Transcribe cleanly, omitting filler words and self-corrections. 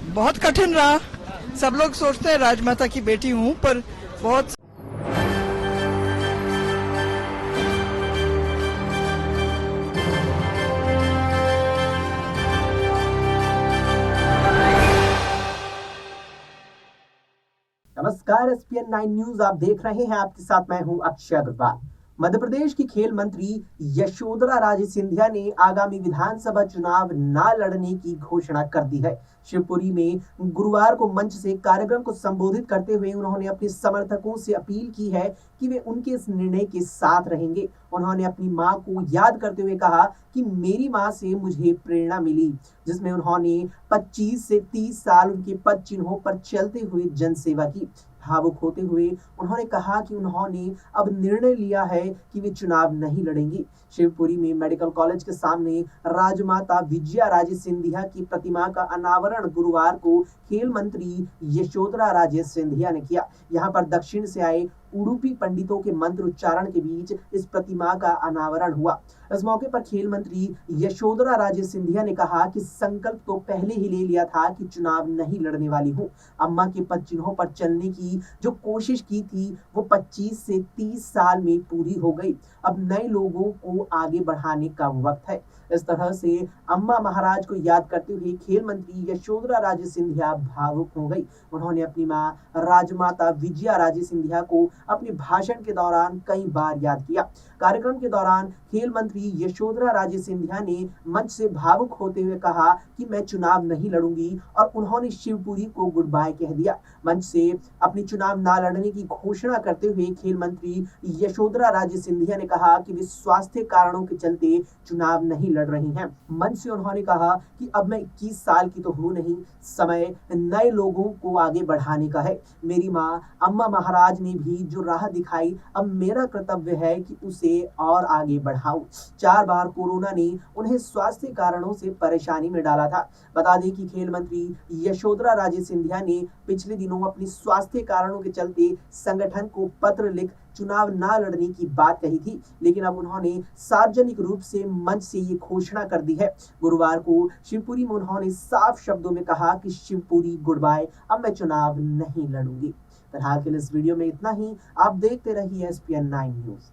बहुत कठिन रहा। सब लोग सोचते हैं राजमाता की बेटी हूँ, पर बहुत नमस्कार, एसपीएन 9 न्यूज आप देख रहे हैं। आपके साथ मैं हूं अक्षय अग्रवाल। मध्य प्रदेश की खेल मंत्री यशोधरा राजे सिंधिया ने आगामी विधानसभा चुनाव न लड़ने की घोषणा कर दी है। शिवपुरी में गुरुवार को मंच से कार्यक्रम को संबोधित करते हुए उन्होंने अपने समर्थकों से अपील की है कि वे उनके इस निर्णय के साथ रहेंगे। उन्होंने अपनी मां को याद करते हुए कहा कि मेरी मां से मुझे प्रेरणा मिली, जिसमें उन्होंने 25 से 30 साल उनके पद चिन्हों पर चलते हुए जनसेवा की। भावुक होते हुए उन्होंने कहा कि उन्होंने अब निर्णय लिया है कि वे चुनाव नहीं लड़ेंगी। शिवपुरी में मेडिकल कॉलेज के सामने राजमाता विजया राजे सिंधिया की प्रतिमा का अनावरण गुरुवार को खेल मंत्री यशोधरा राजे सिंधिया ने किया। यहाँ पर दक्षिण से आए उडुपी पंडितों के मंत्र उच्चारण के बीच इस प्रतिमा का अनावरण हुआ। इस मौके पर खेल मंत्री यशोधरा राजे सिंधिया ने कहा कि संकल्प तो पहले ही ले लिया था कि चुनाव नहीं लड़ने वाली हूँ। अम्मा के पद चिन्हों पर चलने की जो कोशिश की थी वो 25 से 30 साल में पूरी हो गई। अब नए लोगों को आगे बढ़ाने का वक्त है। इस तरह से अम्मा महाराज को याद करते हुए खेल मंत्री यशोधरा राजे सिंधिया भावुक हो गई। उन्होंने अपनी मां राजमाता विजया राजे सिंधिया को अपने भाषण के दौरान कई बार याद किया। कार्यक्रम के दौरान खेल मंत्री यशोधरा राजे सिंधिया ने मंच से भावुक होते हुए कहा कि मैं चुनाव नहीं लड़ूंगी और उन्होंने शिवपुरी को गुड बाय कह दिया। मंच से अपनी चुनाव न लड़ने की घोषणा करते हुए खेल मंत्री यशोधरा राजे सिंधिया ने कहा कि वे स्वास्थ्य कारणों के चलते चुनाव नहीं लड़ रही हैं। मंच से उन्होंने कहा कि अब मैं 21 साल की तो हूं नहीं, समय नए लोगों को आगे बढ़ाने का है। मेरी माँ अम्मा महाराज ने भी जो राह दिखाई, अब मेरा कर्तव्य है कि उसे और आगे बढ़ाऊं। 4 बार कोरोना ने उन्हें स्वास्थ्य कारणों से परेशानी में डाला था। बता दें कि खेल मंत्री यशोधरा राजे सिंधिया ने पिछले दिनों अपनी स्वास्थ्य कारणों के चलते संगठन को पत्र लिख चुनाव न लड़ने की बात कही थी, लेकिन अब उन्होंने सार्वजनिक रूप से मंच से ये घोषणा कर दी है। गुरुवार को शिवपुरी में उन्होंने साफ शब्दों में कहा कि शिवपुरी गुड बाय, अब मैं चुनाव नहीं लड़ूंगी। फिलहाल के लिए इस वीडियो में इतना ही। आप देखते रहिए एसपीएन 9 न्यूज।